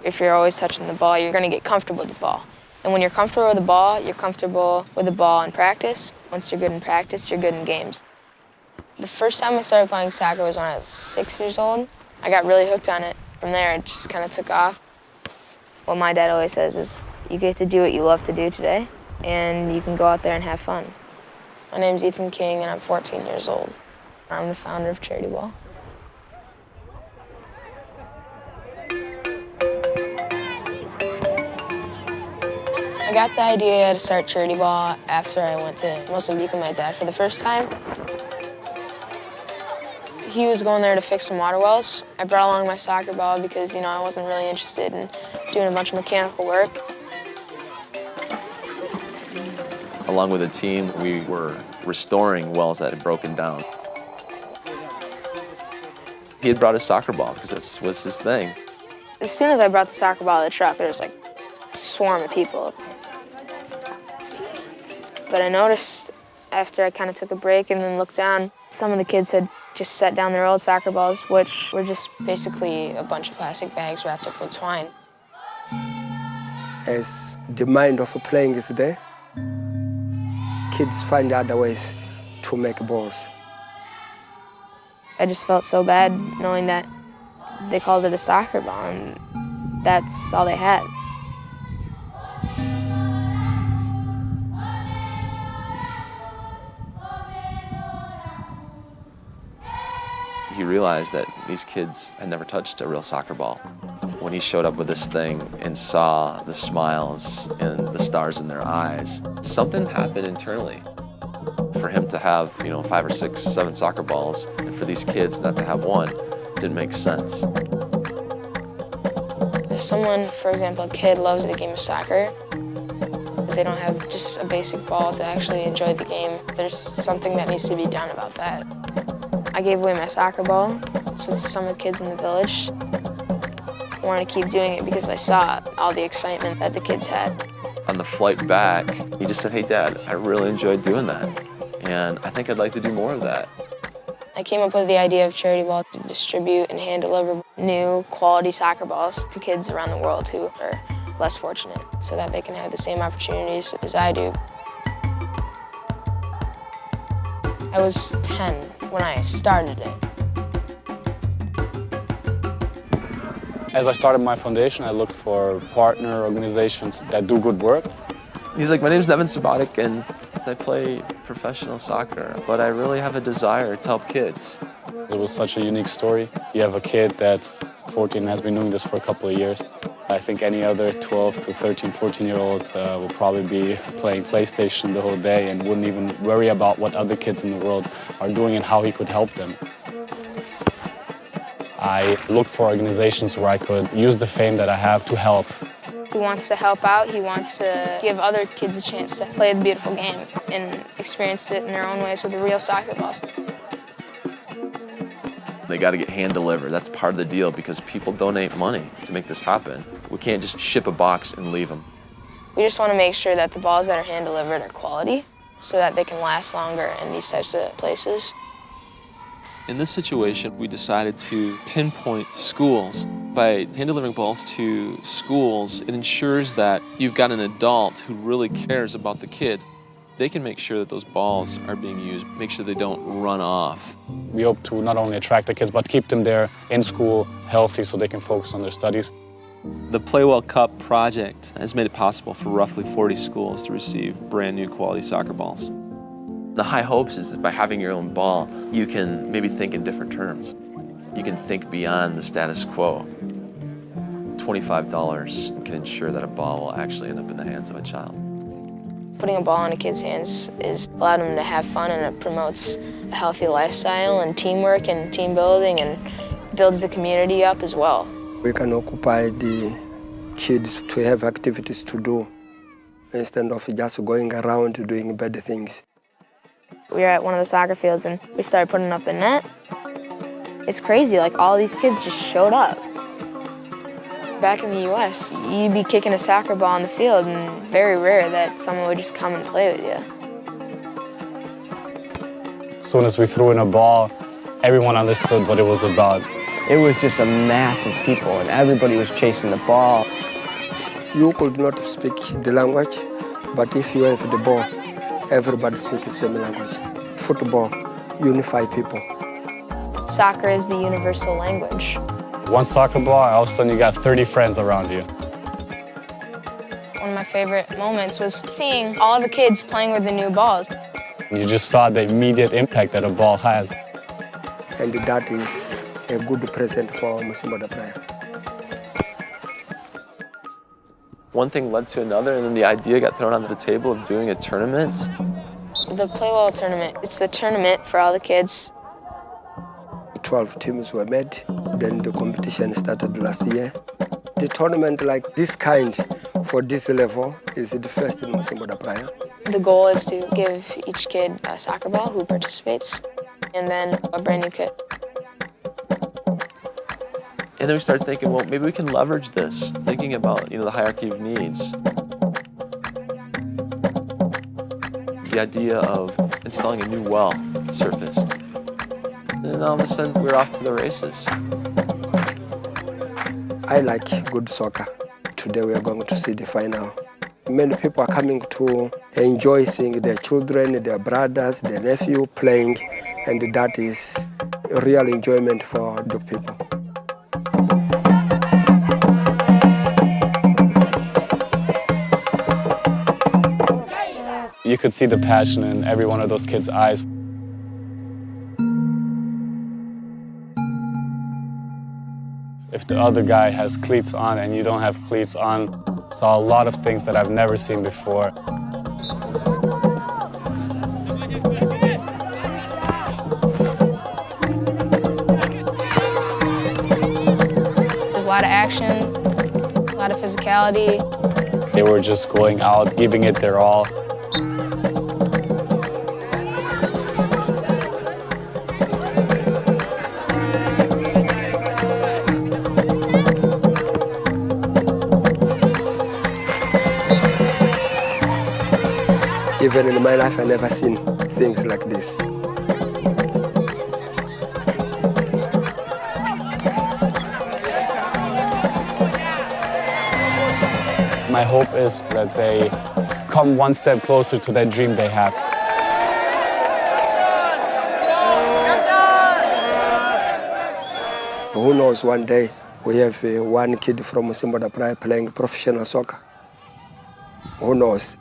If you're always touching the ball, you're going to get comfortable with the ball. And when you're comfortable with the ball, you're comfortable with the ball in practice. Once you're good in practice, you're good in games. The first time I started playing soccer was when I was 6 years old. I got really hooked on it. From there, it just kind of took off. What my dad always says is, you get to do what you love to do today, and you can go out there and have fun. My name's Ethan King, and I'm 14 years old. I'm the founder of Charity Ball. I got the idea to start Charity Ball after I went to Mozambique with my dad for the first time. He was going there to fix some water wells. I brought along my soccer ball because, I wasn't really interested in doing a bunch of mechanical work. Along with the team, we were restoring wells that had broken down. He had brought his soccer ball because this was his thing. As soon as I brought the soccer ball to the truck, there was like a swarm of people. But I noticed after I kind of took a break and then looked down, some of the kids had just set down their old soccer balls, which were just basically a bunch of plastic bags wrapped up with twine. As the mind of playing is there, kids find other ways to make balls. I just felt so bad knowing that they called it a soccer ball and that's all they had. He realized that these kids had never touched a real soccer ball. When he showed up with this thing and saw the smiles and the stars in their eyes, something happened internally. For him to have, 5 or 6, 7 soccer balls, and for these kids not to have one, didn't make sense. If someone, for example, a kid loves the game of soccer, but they don't have just a basic ball to actually enjoy the game, there's something that needs to be done about that. I gave away my soccer ball to some of the kids in the village. I wanted to keep doing it because I saw all the excitement that the kids had. On the flight back, he just said, "Hey, Dad, I really enjoyed doing that, and I think I'd like to do more of that." I came up with the idea of Charity Ball to distribute and hand-deliver new quality soccer balls to kids around the world who are less fortunate so that they can have the same opportunities as I do. I was 10 when I started it. As I started my foundation, I looked for partner organizations that do good work. He's like, "My name's Nevin Sabatic, and I play professional soccer, but I really have a desire to help kids." It was such a unique story. You have a kid that's 14 and has been doing this for a couple of years. I think any other 12 to 13, 14-year-old will probably be playing PlayStation the whole day and wouldn't even worry about what other kids in the world are doing and how he could help them. I looked for organizations where I could use the fame that I have to help. He wants to help out. He wants to give other kids a chance to play the beautiful game and experience it in their own ways with the real soccer balls. They got to get hand-delivered. That's part of the deal because people donate money to make this happen. We can't just ship a box and leave them. We just want to make sure that the balls that are hand-delivered are quality so that they can last longer in these types of places. In this situation, we decided to pinpoint schools. By hand-delivering balls to schools, it ensures that you've got an adult who really cares about the kids. They can make sure that those balls are being used, make sure they don't run off. We hope to not only attract the kids, but keep them there in school, healthy, so they can focus on their studies. The Play Well Cup project has made it possible for roughly 40 schools to receive brand new quality soccer balls. The high hopes is that by having your own ball, you can maybe think in different terms. You can think beyond the status quo. $25 can ensure that a ball will actually end up in the hands of a child. Putting a ball in a kid's hands is allowed them to have fun, and it promotes a healthy lifestyle and teamwork and team building and builds the community up as well. We can occupy the kids to have activities to do instead of just going around doing bad things. We were at one of the soccer fields and we started putting up the net. It's crazy, like all these kids just showed up. Back in the US, you'd be kicking a soccer ball on the field and very rare that someone would just come and play with you. As soon as we threw in a ball, everyone understood what it was about. It was just a mass of people, and everybody was chasing the ball. You could not speak the language, but if you have the ball, everybody speaks the same language. Football unify people. Soccer is the universal language. One soccer ball, all of a sudden you got 30 friends around you. One of my favorite moments was seeing all the kids playing with the new balls. You just saw the immediate impact that a ball has. And that is a good present for Musimbo da Praia. One thing led to another, and then the idea got thrown onto the table of doing a tournament. The Play Well tournament, it's a tournament for all the kids. 12 teams were made. Then the competition started last year. The tournament like this kind for this level is the first in Musimbo da Praia. The goal is to give each kid a soccer ball who participates, and then a brand new kit. And then we started thinking, well, maybe we can leverage this, thinking about, the hierarchy of needs. The idea of installing a new well surfaced. And then all of a sudden, we're off to the races. I like good soccer. Today we are going to see the final. Many people are coming to enjoy seeing their children, their brothers, their nephew playing, and that is a real enjoyment for the people. You could see the passion in every one of those kids' eyes. If the other guy has cleats on and you don't have cleats on, saw a lot of things that I've never seen before. There's a lot of action, a lot of physicality. They were just going out, giving it their all. Even in my life, I never seen things like this. My hope is that they come one step closer to that dream they have. Who knows, one day we have one kid from Musimbo da Praia playing professional soccer. Who knows?